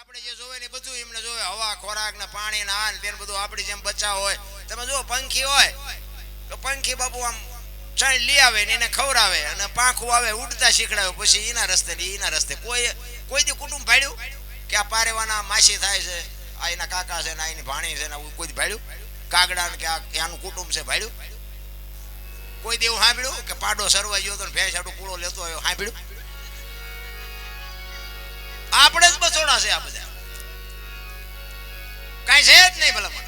આપણે જે જોવે ને બધું એમને જોવે, હવા ખોરાક ને પાણી ને આ ને તેને બધું આપણી જેમ બચાવ હોય. તમે જો પંખી હોય તો પંખી બાપુ આમ ચાઈ લઈ આવે ને એને ખવડાવે અને પાંખું આવે ઉડતા શીખડાવે, પછી એના રસ્તે ને એના રસ્તે. કોઈ દી કુટુંબ ભાડ્યું કે આ પારેવાના માસી થાય છે, આ એના કાકા છે ને આ એની ભાણી છે ને કોઈ દી ભાડ્યું કાગડા ને કે આનું કુટુંબ છે ભાડ્યું? કોઈ દી એવું સાંભળ્યું કે પાડો સરવા ગયો તો ભેંસ આટલું પૂળો લેતો આવ્યો સાંભળ્યું? આપણે જ બસોડા છે આ બધા, કઈ છે જ નહીં. ભલા મને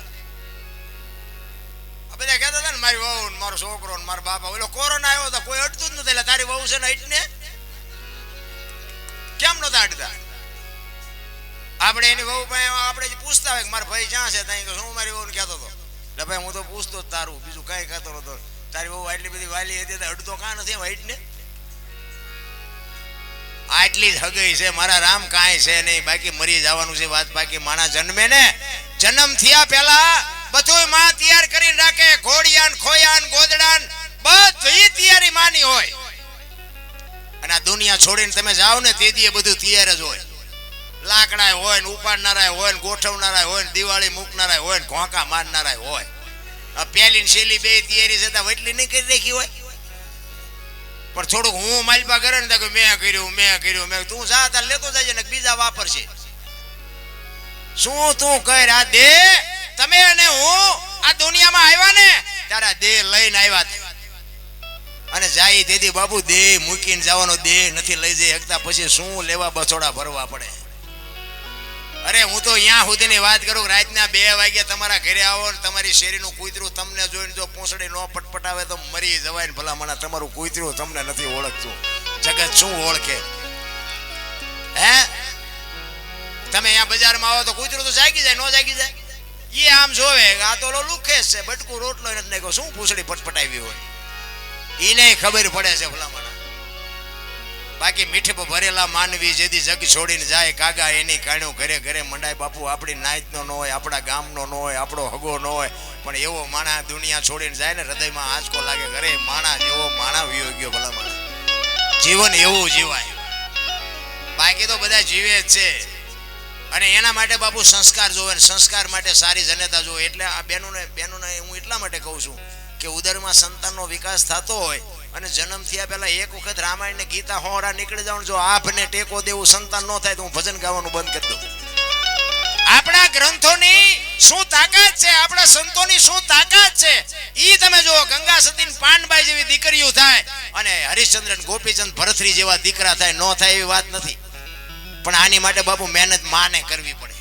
આ બધા કહેતા હતા ને મારી વહુ ને મારો છોકરો ને મારા બાપા, ઓલો કોરોના આવ્યો તો કોઈ અટતું જ નથી, એટલે તારી વહુ છે ને અટને કેમ નતા અટતા? આપણે એની વહુ પાસે આપણે પૂછતા હોય કે મારા ભાઈ ક્યાં છે, ત્યાં હું મારી વહુ ને કહેતો હતો, એટલે ભાઈ હું તો પૂછતો જ તારું, બીજું કઈ કહેતો નતો. તારી વહુ આટલી બધી વાલી હતી તો અડતો કાં નથી વાઈટ ને? આટલી જ હગઈ છે મારા રામ, કાંઈ છે નહીં, બાકી મરી જવાનું છે વાત. બાકી માણા જન્મે ને જન્મ થયા પહેલા બધું માં તૈયાર કરીને રાખે, ઘોડિયાન ખોયાન ગોદડાન બધી તૈયારી માની હોય. અને આ દુનિયા છોડીને તમે જાઓ ને તે દી બધું તૈયાર જ હોય. લાકડા હોય ને ઉપાડનારા હોય ને ગોઠવનારા હોય ને દિવાળી મૂકનારા હોય ને ઘોંકા મારનારા હોય. પહેલી ને છેલ્લી બે તૈયારી છે એટલી નહીં કરી રાખી હોય. પણ થોડુંક હું માલપા કરે ને કે મેં કર્યું મેં તું જા તાર લેતો જાય ને બીજા વાપરશે. શું તું કર આ દે? તમે અને હું આ દુનિયામાં આવ્યા ને તારા દેહ લઈને આવ્યા અને જાય તેથી બાપુ દેહ મૂકીને જવાનો દેહ નથી લઈ જઈ શકતા. પછી શું લેવા બસોડા ભરવા પડે? અરે હું તો અહીંયા સુધીની વાત કરું, રાતના 2 વાગે તમારા ઘરે આવો ને તમારી શેરીનું કૂતરું તમને જોઈને જો પૂંછડી નો પટપટાવે તો મરી જવાય ને. ભલા મને તમારું કૂતરું તમને નથી ઓળખતું, જગત શું ઓળખે? હે તમે અહીંયા બજારમાં આવો તો કૂતરું તો જાગી જાય, નો જાગી જાય? એ આમ જોવે આ તો લુખે છે, બટકું રોટલો નથી નાખ્યો, શું પૂંછડી પટપટાવી હોય એને ખબર પડે છે ભલા મને. બાકી મીઠે ભરેલા માનવી જેથી જગ છોડીને જાય કાગા એની કાણ્યું ઘરે ઘરે મંડાય. બાપુ આપણી નાતનો ન હોય, આપણા ગામનો ન હોય, આપણો હગો ન હોય, પણ એવો માણા દુનિયા છોડીને જાય ને હૃદયમાં આંચકો લાગે. ઘરે માણા જેવો માણા વિયો ગયો ભલા માણા. જીવન એવું જીવાય, બાકી તો બધા જીવે જ છે. અને એના માટે બાપુ સંસ્કાર જોવે ને સંસ્કાર માટે સારી જનતા જોવે. એટલે આ બહેનોને હું એટલા માટે કહું છું કે ઉદરમાં સંતાનનો વિકાસ થતો હોય અને જન્મ થયા પહેલા એક વખત રામાયણ ને ગીતા હોરા નીકળી જાવ, જો આપને ટેકો દેવું સંતાન ન થાય તો હું ભજન ગાવાનું બંધ કરી દઉં. આપણા ગ્રંથોની શું તાકાત છે, આપણા સંતોની શું તાકાત છે ઈ તમે જુઓ. ગંગા સતી પાનબાઈ જેવી દીકરીઓ થાય અને હરિશ્ચંદ્ર ગોપીચંદ ભરથરી જેવા દીકરા થાય, ન થાય એવી વાત નથી. પણ આની માટે બાપુ મહેનત માને કરવી પડે.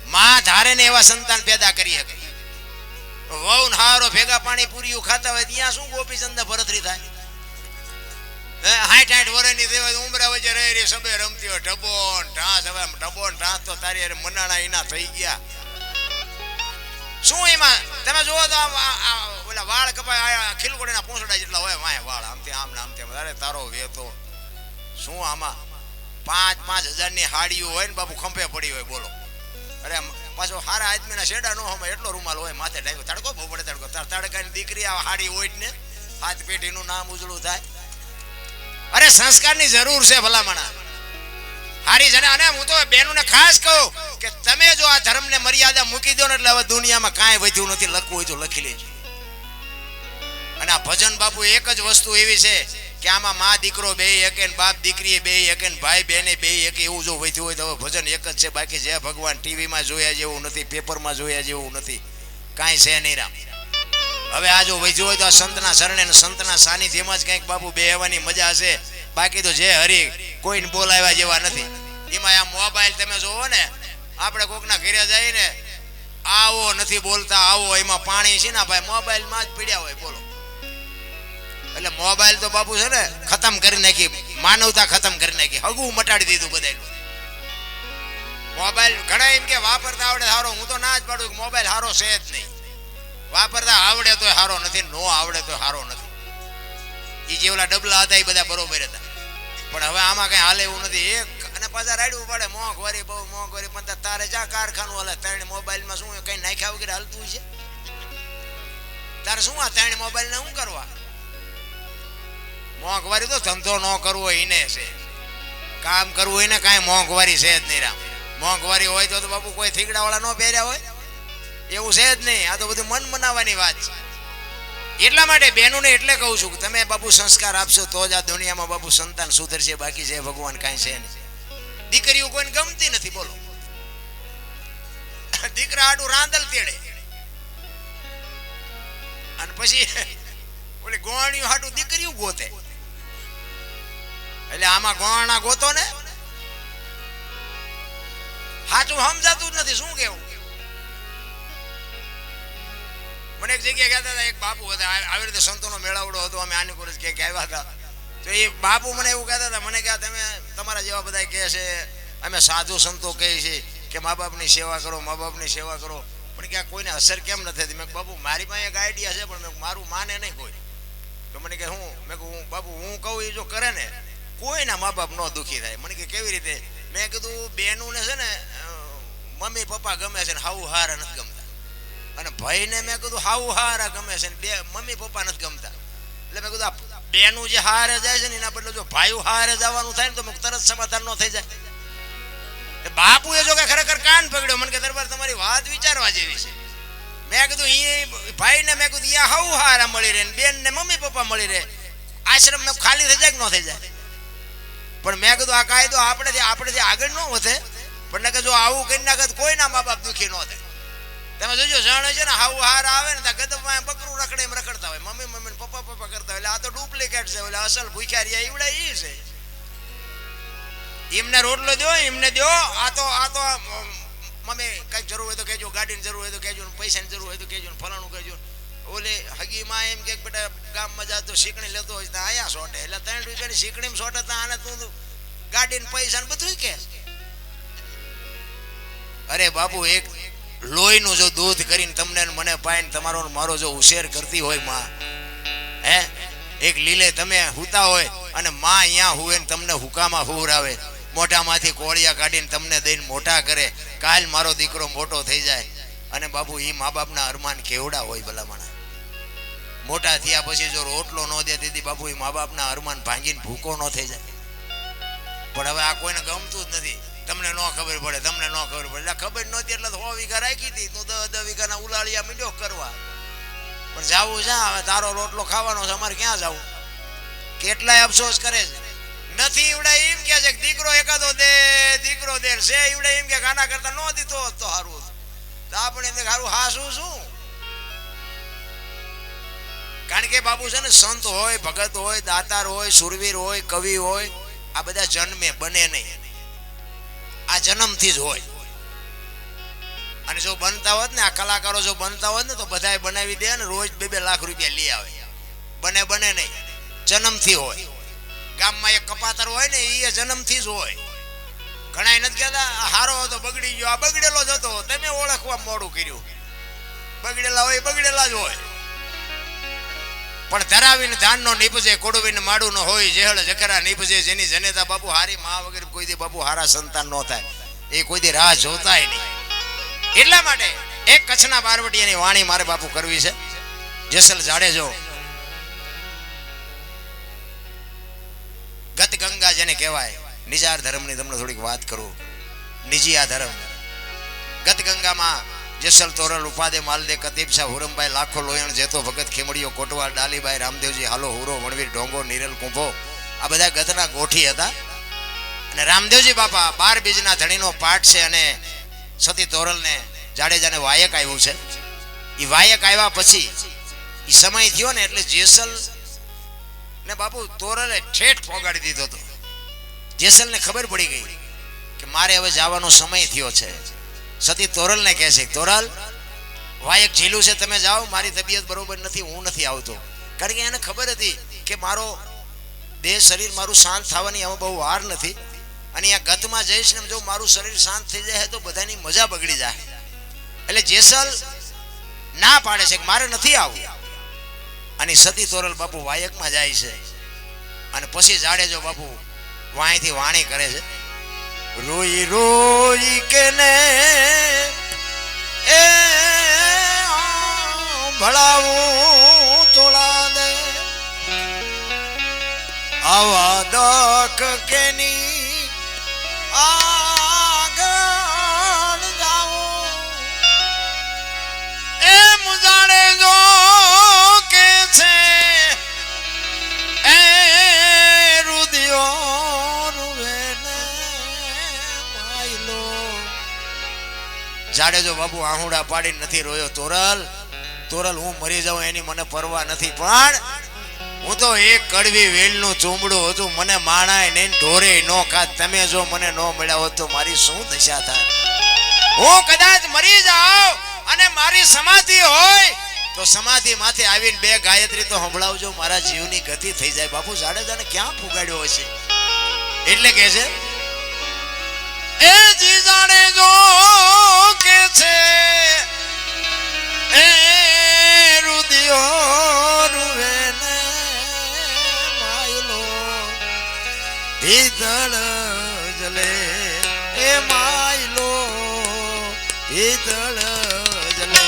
માં ધારે ને એવા સંતાન પેદા કરી શકે. વહુ હારો ભેગા પાણી પૂરીયું ખાતા હોય ત્યાં શું ગોપીચંદ ભરતરી થાય? 60-60 વર્ષની દેવા ઉમરા વચ્ચે રહી સબે રમતી હોય ઢબો ઢાંસ. હવે ઢબો ઢાંસ તો તારી મનાણા એના થઈ ગયા. શું એમાં તમે જુઓ તો ઓલા વાળ કપાય ખીલકોડીના પૂંછડા જેટલા હોય વાય વાળ આમથી આમ ને આમથી. અરે તારો વેતો શું આમાં 5,000 ની હાડીઓ હોય ને બાપુ ખંભે પડી હોય બોલો. અરે પાછો હારા આદમીના શેડા નો હોય એટલો રૂમાલ હોય માથે ઢાંક્યો. તડકો બહુ પડે તડકો. તડકાની દીકરી આ હાડી હોય ને હાથ પેઢીનું નામ ઉજળું થાય. અરે સંસ્કારની જરૂર છે ભલામણા હારી જને. અને હું તો બહેનોને ખાસ કહું કે તમે જો આ ધર્મને મર્યાદા મૂકી દો ને એટલે હવે દુનિયામાં કાંઈ વધ્યું નથી. લખવું હોય તો લખી લેજો. અને આ ભજન બાપુ એક જ વસ્તુ એવી છે કે આમાં માં દીકરો બે એકે ને બાપ દીકરી બે એકે ને ભાઈ બેને બે એકે એવું જો વધ્યું હોય તો ભજન એક જ છે. બાકી જે ભગવાન ટીવીમાં જોયા જેવું નથી, પેપરમાં જોયા જેવું નથી, કાંઈ છે નહીં રામ. હવે આ જો વધ્યું હોય તો આ સંતના શરણે ને સંતના સાનિધ્યમાં જ કંઈક બાપુ બેહવાની મજા છે. બાકી તો જે હરી કોઈને બોલાવ્યા જેવા નથી. એમાં આ મોબાઈલ તમે જોવો ને, આપણે કોકના ઘરે જઈએ ને આવો નથી બોલતા આવો, એમાં પાણી છે ને ભાઈ મોબાઈલમાં જ પીડ્યા હોય બોલો. એટલે મોબાઈલ તો બાપુ છે ને ખતમ કરી નાખી, માનવતા ખતમ કરી નાખી, હગું મટાડી દીધું બધાનું. મોબાઈલ ઘણા એમ કે વાપરતા આવડે સારો, હું તો ના જ પાડું કે મોબાઈલ સારો છે જ નહીં. વાપરતા આવડે તો સારો નથી, નો આવડે તો સારો નથી. એ જે ઓલા ડબલા હતા એ બધા બરોબર હતા, પણ હવે આમાં કઈ હાલે એવું નથી. એક અને પાછા રાડવું પડે મોંઘવારી, બહુ મોંઘવારી. પણ તારે જા કારખાનું હાલે 3 મોબાઈલમાં શું કઈ નાખ્યા વગેરે હાલતું છે? તારે શું આ 3 મોબાઈલ ને શું કરવા? મોંઘવારી તો ધંધો ન કરવો એને છે. કામ કરવું હોય ને કાંઈ મોંઘવારી છે જ નહીં રામ. મોંઘવારી હોય તો બાપુ કોઈ થીગડા વાળા ન પહેર્યા હોય, એવું છે જ નહીં. આ તો બધું મન મનાવવાની વાત છે. એટલા માટે બહેનોને એટલે કહું છું કે તમે બાપુ સંસ્કાર આપશો તો જ આ દુનિયામાં બાપુ સંતાન સુધરશે, બાકી છે ભગવાન કાંઈ છે નહીં. દીકરીઓ કોઈને ગમતી નથી, બોલો. દીકરા આડું રાંદલ તેડે અને પછી ઓલી ગોવાણીઓ હાટું દીકરીઓ ગોતે. એટલે આમાં ગોવાણા ગોતો ને હાચું સમજાતું જ નથી. શું કેવું? મને એક જગ્યાએ કહેતા હતા, એક બાપુ હતા, આવી રીતે સંતોનો મેળાવડો હતો, અમે આની કોલેજ કે આવ્યા હતા. તો એ બાપુ મને એવું કહેતા હતા, મને કે તમે તમારા જેવા બધા કહે છે અમે સાધુ સંતો કહે છે કે મા બાપની સેવા કરો, મા બાપની સેવા કરો, પણ કે કોઈને અસર કેમ નથી થતી? મેં બાપુ મારી પાસે એક આઈડિયા છે, પણ મારું માને નહીં કોઈ. તો મને કે હું? મેં કહું બાપુ હું કહું એ જો કરે ને કોઈના મા બાપ ન દુઃખી થાય. મને કે કેવી રીતે? મેં કીધું બેનું ને છે ને મમ્મી પપ્પા ગમે છે ને હાઉ હારા નથી ગમતા, અને ભાઈને મેં કીધું હાઉ હારા ગમે છે ને બે મમ્મી પપ્પા નથી ગમતા. એટલે મેં કીધું આ બેનું જે હારે જાય છે ને એના બદલે જો ભાઈ હારે જવાનું થાય ને તો તરત સમાધાન ન થઈ જાય. બાપુ એ જો કે ખરેખર કાન પકડ્યો. મને કે દરબાર તમારી વાત વિચારવા જેવી છે. મેં કીધું એ ભાઈ ને મેં કીધું અહીંયા હાઉ હારા મળી રહે, બેન ને મમ્મી પપ્પા મળી રહે, આશ્રમ ને ખાલી થઈ જાય કે ન થઈ જાય? પણ મેં કીધું આ કાયદો આપણેથી આગળ ન વધે, પણ કે જો આવું કરી નાખે તો કોઈના મા બાપ દુઃખી ન થાય. તમે જોજો જાણે છે ને હાઉ હાર આવે ને ત્યાં ગદબમાં બકરું રખડે એમ રખડતા હોય, મમ્મી મમ્મી પપ્પા પપ્પા કરતા હોય. એટલે આ તો ડુપ્લિકેટ છે, એટલે અસલ ભૂખ્યા રહ્યા ઈવડા ઈ છે. એમને રોટલો દો, એમને દો. આ તો મમ્મી કઈક જરૂર હોય તો કહેજો, ગાડીની જરૂર હોય તો કહેજો, પૈસાની જરૂર હોય તો કહેજો, ફલાણું કહેજો. ઓલે હગીમાં એમ કે બેટા ગામમાં જા તો શીકણી લેતો હોય તો આયા સોટે, એટલે 3 રૂપિયાની શીકણી સોટે તો આને તું ગાડીને પૈસા ને બધું કે. અરે બાપુ એક લોહીનું જો દૂધ કરીને તમને મને પાઈને તમારો મારો જો ઉછેર કરતી હોય માં, હે એક લીલે તમે હુતા હોય અને માં અહીંયા હુએ ને તમને હુકામાં હુવરાવે, મોઢામાંથી કોળિયા કાઢીને તમને દઈને મોટા કરે, કાલ મારો દીકરો મોટો થઈ જાય. અને બાપુ એ મા બાપના અરમાન કેવડા હોય ભલામણા. મોટા થયા પછી જો રોટલો ન દે દીદી બાપુ એ મા બાપના અરમાન ભાંગીને ભૂકો ન થઈ જાય. પણ હવે આ કોઈને ગમતું જ નથી. તમને ન ખબર પડે, તમને ન ખબર પડે. એટલે ખબર નહોતી એટલે 100 વીઘા રાખી હતી, તું 10 વીઘાના ઉલાળિયા મીડ્યો કરવા. પણ જાવું છે હવે, તારો રોટલો ખાવાનો છે, અમારે ક્યાં જવું? કેટલાય અફસોસ કરે છે. નથી ઈવડા એમ કે છે કે દીકરો એકાદો દે, દીકરો દે છે. ઈવડા એમ કે આના કરતા ન દીધો તો સારું. તો આપણે સારું હાસું શું? કારણ કે બાપુ છે ને સંત હોય, ભગત હોય, દાતાર હોય, સુરવીર હોય, કવિ હોય, આ બધા જન્મે બને નહીં, આ જન્મથી જ હોય. અને જો બનતા હોત ને આ કલાકારો જો બનતા હોત ને તો બધાએ બનાવી દે ને રોજ 2-2 લાખ રૂપિયા લઈ આવે. બને નહીં, જન્મથી હોય. ગામમાં એક કપાતર હોય ને એ જન્મથી જ હોય. ઘણા નથી કહેતા હારો હતો બગડી ગયો, આ બગડેલો જ હતો, તમે ઓળખવા મોડું કર્યું. બગડેલા હોય બગડેલા જ હોય. પણ ધરાવીને ધાન નો નીપજે, કોડવીને માડું નો હોય, જેહળ જખરા નીપજે, જેની જનેતા બાપુ હારી માં વગર કોઈ દી બાપુ હારા સંતાન ન થાય, એ કોઈ દી રાહ જોતાય નહીં. એટલા માટે એક કચ્છના બારવટીયાની વાણી મારે બાપુ કરવી છે. જેસલ જાડેજો ગત ગંગા જેને કહેવાય, નિજાર ધર્મની તમને થોડીક વાત કરું. નિજિયા ધર્મ ગત ગંગામાં જેસલ તોરલ ઉપાદે માલદે કતીબ શાહ હુરમભાઈ લાખો લોયણ જેતો ભગત ખેમડીઓ કોટવાલ ડાલીભાઈ રામદેવજી હાલો હુરો વણવીર ઢોંગો નિરલ કુંભો, આ બધા ગતના ગોઠી હતા. અને રામદેવજી બાપા 12 બીજના ધણીનો પાઠ છે. અને સતી તોરલને જાડેજાને વાયક આવ્યું છે. એ વાયક આવ્યા પછી એ સમય થયો ને એટલે જેસલ ને બાપુ તોરલે ઠેઠ પોગાડી દીધો હતો. જેસલને ખબર પડી ગઈ કે મારે હવે જવાનો સમય થયો છે. સતી તોરલને કહે છે તોરલ વાયક ઝીલું છે, તમે જાઓ, મારી તબિયત બરોબર નથી, હું નથી આવતો. કારણ કે એને ખબર હતી કે મારો દેહ શરીર મારું શાંત થવાની હવે બહુ વાર નથી. અને આ ગતમાં જઈશ ને જો મારું શરીર શાંત થઈ જાય તો બધાની મજા બગડી જાય. એટલે જેસલ ના પાડે છે કે મારે નથી આવવું. અને સતી તોરલ બાપુ વાયકમાં જાય છે. અને પછી જાડેજો બાપુ વાણીથી વાણી કરે છે. રોઈ રોઈ કે ને એ ભળાવું તોળા દે આવા દખ કેની જાડેજો બાપુ આહુડા પાડીને નથી રોયો. તોરલ તોરલ હું મરી જાઉં એની મને પરવા નથી, પણ હું તો એક કડવી વેલનું ચૂંબડું હતું. મને માણાય નહીં ઢોરે નો ખાત. તમે જો મને નો મળ્યા હોત તો મારી શું દશા થાય. હું કદાચ મરી જાઉં અને મારી સમાધિ હોય તો સમાધિ માથે આવીને 2 ગાયત્રી તો સંભળાવજો, મારા જીવની ગતિ થઈ જાય. બાપુ જાડેજાને ક્યાં પુગાડ્યો હશે? એટલે કે છે એ જી જાડેજો કે છે એ રુદિયો રૂવે ને માયલો ભીતળ જલે એ માયલો ભીતળ જલે.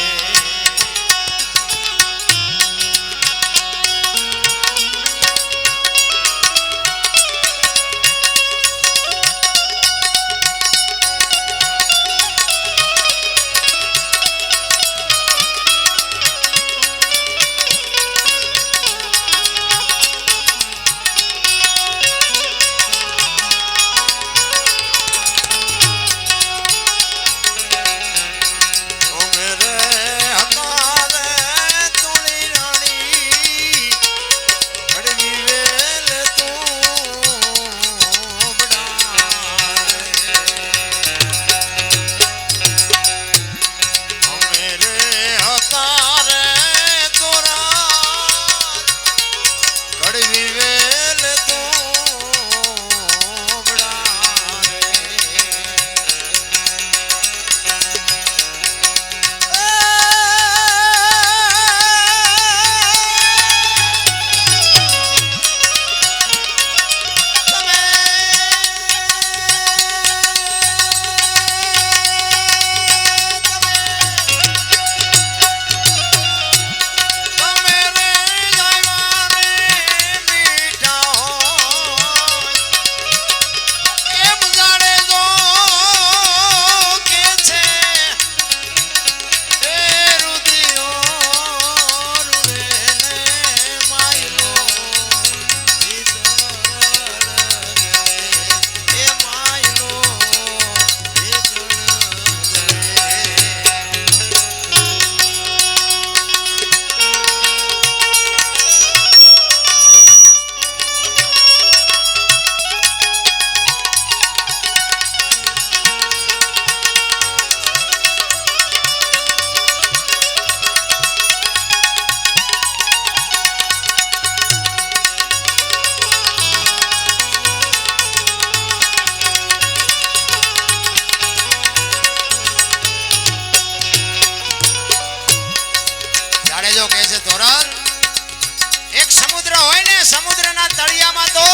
સમુદ્રના તળિયામાં તો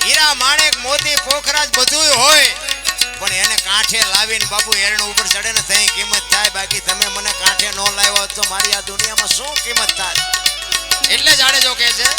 હીરા માણેક મોતી પોખરાજ બધુંય હોય, પણ એને કાંઠે લાવીને બાપુ એરણ ઉપર ચડે ને તઈ કિંમત થાય. બાકી તમે મને કાંઠે નો લાવ્યો તો મારી આ દુનિયામાં શું કિંમત થાય? એટલે જાડેજો કહે છે